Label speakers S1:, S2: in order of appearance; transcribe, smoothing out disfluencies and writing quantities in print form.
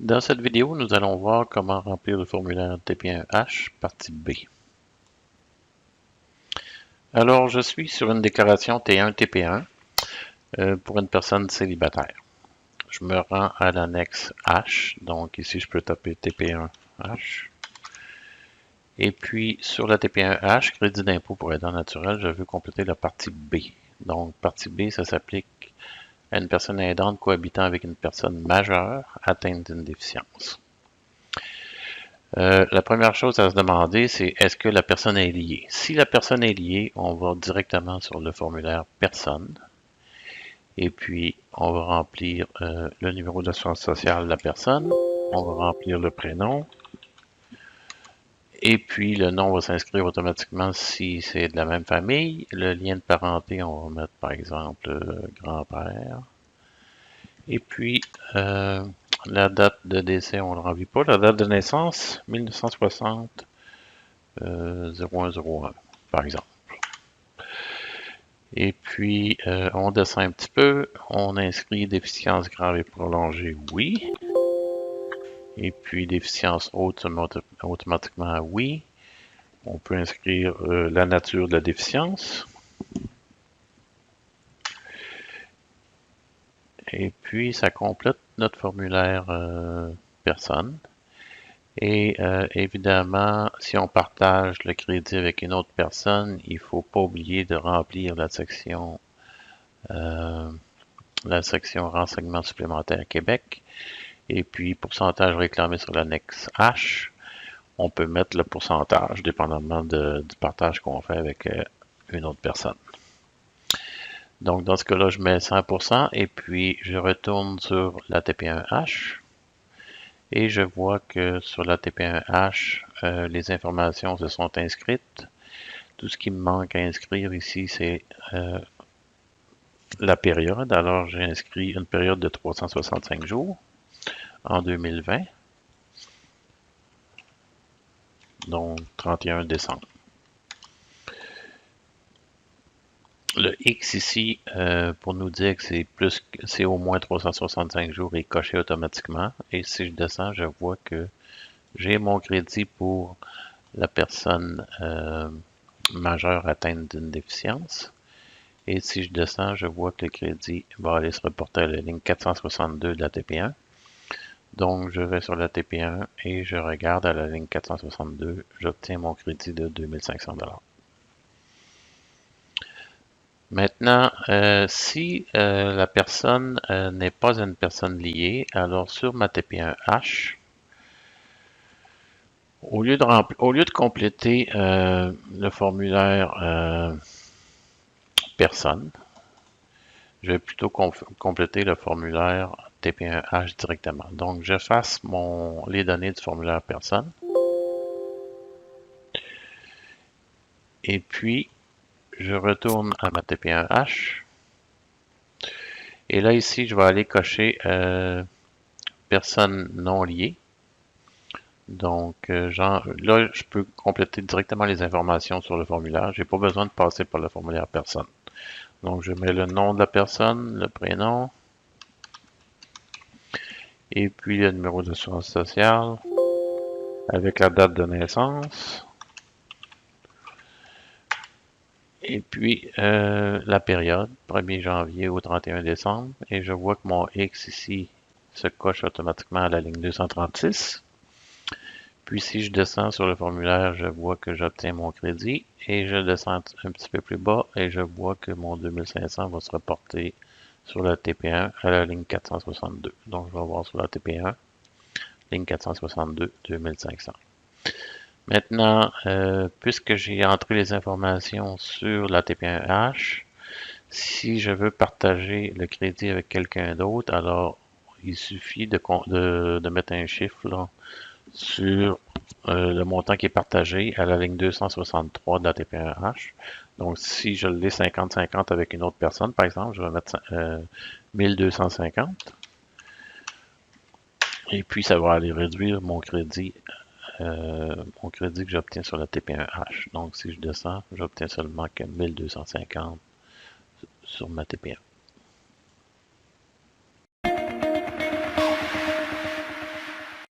S1: Dans cette vidéo, nous allons voir comment remplir le formulaire TP1H, partie B. Alors, je suis sur une déclaration T1-TP1 pour une personne célibataire. Je me rends à l'annexe H, donc ici je peux taper TP1H. Et puis, sur la TP1H, crédit d'impôt pour aidant naturel, je veux compléter la partie B. Donc, partie B, ça s'applique à une personne aidante cohabitant avec une personne majeure atteinte d'une déficience. La première chose à se demander, c'est est-ce que la personne est liée? Si la personne est liée, on va directement sur le formulaire personne. Et puis, on va remplir le numéro d'assurance sociale de la personne. On va remplir le prénom. Et puis, le nom va s'inscrire automatiquement si c'est de la même famille. Le lien de parenté, on va mettre par exemple grand-père. Et puis, la date de décès, on ne le remplit pas. La date de naissance, 1960, 0101, par exemple. Et puis, on descend un petit peu. On inscrit déficience grave et prolongée, oui. Et puis, déficience haute, automatiquement, oui. On peut inscrire la nature de la déficience. Et puis, ça complète notre formulaire personne. Et évidemment, si on partage le crédit avec une autre personne, il ne faut pas oublier de remplir la section renseignements supplémentaires Québec. Et puis, pourcentage réclamé sur l'annexe H, on peut mettre le pourcentage dépendamment du partage qu'on fait avec une autre personne. Donc, dans ce cas-là, je mets 100% et puis je retourne sur la TP1H. Et je vois que sur la TP1H, les informations se sont inscrites. Tout ce qui me manque à inscrire ici, c'est la période. Alors, j'ai inscrit une période de 365 jours en 2020. Donc, 31 décembre. Le X ici, pour nous dire que c'est au moins 365 jours, est coché automatiquement. Et si je descends, je vois que j'ai mon crédit pour la personne majeure atteinte d'une déficience. Et si je descends, je vois que le crédit va aller se reporter à la ligne 462 de la TP1. Donc, je vais sur la TP1 et je regarde à la ligne 462. J'obtiens mon crédit de 2500 $. Maintenant, si la personne n'est pas une personne liée, alors sur ma TP1H, au lieu de compléter le formulaire personne, je vais plutôt compléter le formulaire TP1H directement. Donc, j'efface les données du formulaire personne. Et puis, je retourne à ma TP1H. Et là, ici, je vais aller cocher personne non liée. Donc, là, je peux compléter directement les informations sur le formulaire. Je n'ai pas besoin de passer par le formulaire personne. Donc, je mets le nom de la personne, le prénom, et puis le numéro d'assurance sociale, avec la date de naissance, et puis la période, 1er janvier au 31 décembre, et je vois que mon X ici se coche automatiquement à la ligne 236. Puis si je descends sur le formulaire, je vois que j'obtiens mon crédit et je descends un petit peu plus bas et je vois que mon 2500 va se reporter sur la TP1 à la ligne 462. Donc je vais voir sur la TP1, ligne 462, 2500. Maintenant, puisque j'ai entré les informations sur la TP1H, si je veux partager le crédit avec quelqu'un d'autre, alors il suffit de mettre un chiffre là, sur le montant qui est partagé à la ligne 263 de la TP1H. Donc, si je l'ai 50-50 avec une autre personne, par exemple, je vais mettre 1250. Et puis, ça va aller réduire mon crédit que j'obtiens sur la TP1H. Donc, si je descends, j'obtiens seulement que 1250 sur ma TP1.